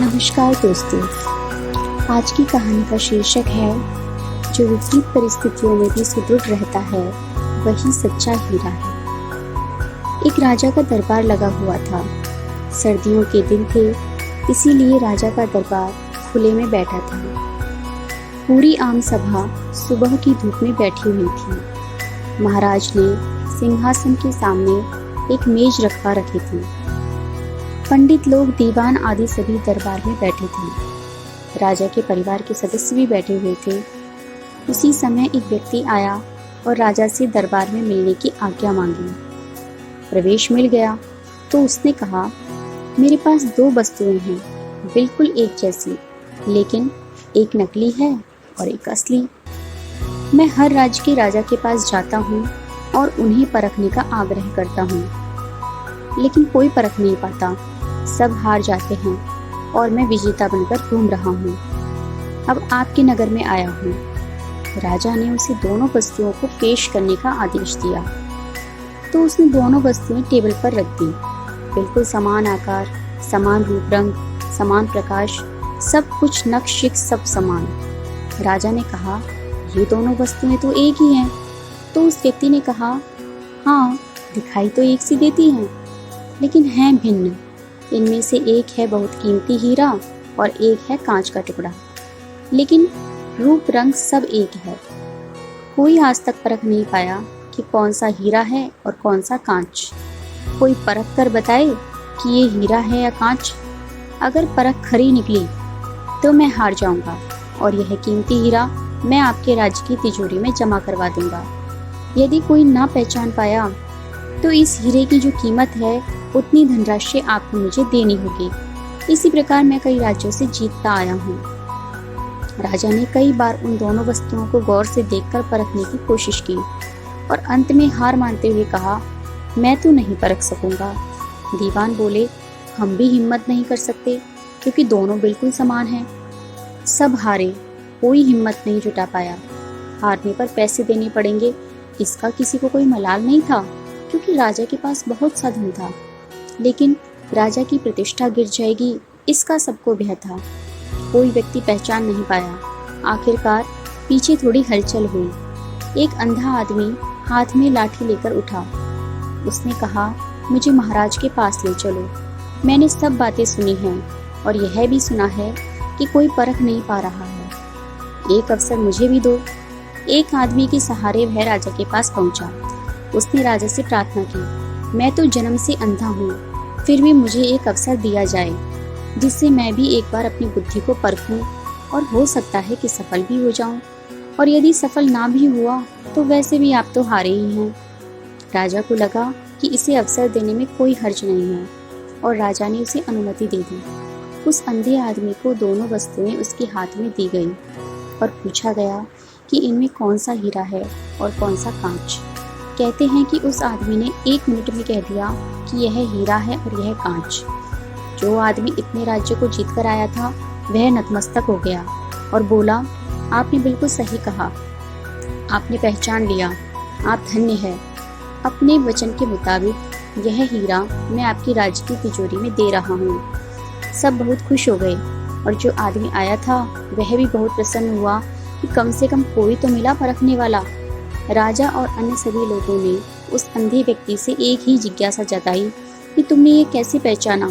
नमस्कार दोस्तों, आज की कहानी का शीर्षक है जो विपरीत परिस्थितियों में भी सुदृढ़ रहता है वही सच्चा हीरा है। एक राजा का दरबार लगा हुआ था। सर्दियों के दिन थे, इसीलिए राजा का दरबार खुले में बैठा था। पूरी आम सभा सुबह की धूप में बैठी हुई थी। महाराज ने सिंहासन के सामने एक मेज रखवा रखी थी। पंडित लोग, दीवान आदि सभी दरबार में बैठे थे। राजा के परिवार के सदस्य भी बैठे हुए थे। उसी समय एक व्यक्ति आया और राजा से दरबार में मिलने की आज्ञा मांगी। प्रवेश मिल गया तो उसने कहा, मेरे पास 2 वस्तुएं हैं, बिल्कुल एक जैसी, लेकिन एक नकली है और एक असली। मैं हर राज्य के राजा के पास जाता हूँ और उन्हें परखने का आग्रह करता हूँ, लेकिन कोई परख नहीं पाता। सब हार जाते हैं और मैं विजेता बनकर घूम रहा हूँ। अब आपके नगर में आया हूँ। राजा ने उसे दोनों वस्तुओं को पेश करने का आदेश दिया तो उसने दोनों वस्तुएं टेबल पर रख दी। बिल्कुल समान आकार, समान रूप रंग, समान प्रकाश, सब कुछ नक्श सब समान। राजा ने कहा, ये दोनों वस्तुएं तो एक ही हैं। तो उस व्यक्ति ने कहा, हाँ, दिखाई तो एक सी देती हैं, लेकिन हैं भिन्न। इनमें से एक है बहुत कीमती हीरा और एक है कांच का टुकड़ा, लेकिन रूप रंग सब एक है। कोई आज तक परख नहीं पाया कि कौन सा हीरा है और कौन सा कांच। कोई परख कर बताए कि ये हीरा है या कांच। अगर परख खरी निकली तो मैं हार जाऊंगा और यह कीमती हीरा मैं आपके राज्य की तिजोरी में जमा करवा दूंगा। यदि कोई ना पहचान पाया तो इस हीरे की जो कीमत है उतनी धनराशि आपको मुझे देनी होगी। इसी प्रकार मैं कई राज्यों से जीतता आया हूँ। राजा ने कई बार उन दोनों वस्तुओं को गौर से देखकर परखने की कोशिश की और अंत में हार मानते हुए कहा, मैं तो नहीं परख सकूंगा। दीवान बोले, हम भी हिम्मत नहीं कर सकते क्योंकि दोनों बिल्कुल समान हैं। सब हारे, कोई हिम्मत नहीं जुटा पाया। हारने पर पैसे देने पड़ेंगे, इसका किसी को कोई मलाल नहीं था क्योंकि राजा के पास बहुत सा धन था, लेकिन राजा की प्रतिष्ठा गिर जाएगी इसका सबको भय था। कोई व्यक्ति पहचान नहीं पाया। आखिरकार पीछे थोड़ी हलचल हुई। एक अंधा आदमी हाथ में लाठी लेकर उठा। उसने कहा, मुझे महाराज के पास ले चलो। मैंने सब बातें सुनी हैं और यह भी सुना है कि कोई परख नहीं पा रहा है। एक अवसर मुझे भी दो। एक आदमी के सहारे वह राजा के पास पहुंचा। उसने राजा से प्रार्थना की, मैं तो जन्म से अंधा हूँ, फिर भी मुझे एक अवसर दिया जाए जिससे मैं भी एक बार अपनी बुद्धि को परखूं और हो सकता है कि सफल भी हो जाऊं, और यदि सफल ना भी हुआ तो वैसे भी आप तो हारे ही हैं। राजा को लगा कि इसे अवसर देने में कोई हर्ज नहीं है और राजा ने उसे अनुमति दे दी। उस अंधे आदमी को दोनों वस्तुएं उसके हाथ में दी गई और पूछा गया कि इनमें कौन सा हीरा है और कौन सा कांच। कहते हैं कि उस आदमी ने 1 मिनट में कह दिया कि यह हीरा है और यह कांच। जो आदमी इतने राज्य को जीत कर आया था वह नतमस्तक हो गया और बोला, आपने बिल्कुल सही कहा, आपने पहचान लिया, आप धन्य है। अपने वचन के मुताबिक यह हीरा मैं आपकी राज्य की तिजोरी में दे रहा हूँ। सब बहुत खुश हो गए और जो आदमी आया था वह भी बहुत प्रसन्न हुआ कि कम से कम कोई तो मिला परखने वाला। राजा और अन्य सभी लोगों ने उस अंधे व्यक्ति से एक ही जिज्ञासा जताई कि तुमने ये कैसे पहचाना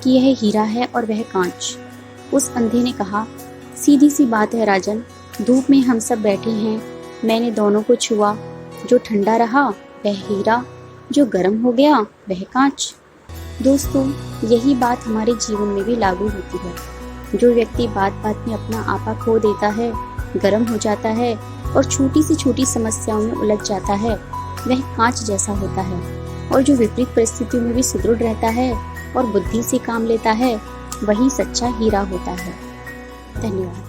कि यह हीरा है और वह कांच। उस अंधे ने कहा, सीधी सी बात है राजन, धूप में हम सब बैठे हैं, मैंने दोनों को छुआ, जो ठंडा रहा वह हीरा, जो गर्म हो गया वह कांच। दोस्तों, यही बात हमारे जीवन में भी लागू होती है। जो व्यक्ति बात बात में अपना आपा खो देता है, गर्म हो जाता है और छोटी से छोटी समस्याओं में उलझ जाता है, वह कांच जैसा होता है। और जो विपरीत परिस्थितियों में भी सुदृढ़ रहता है और बुद्धि से काम लेता है, वही सच्चा हीरा होता है। धन्यवाद।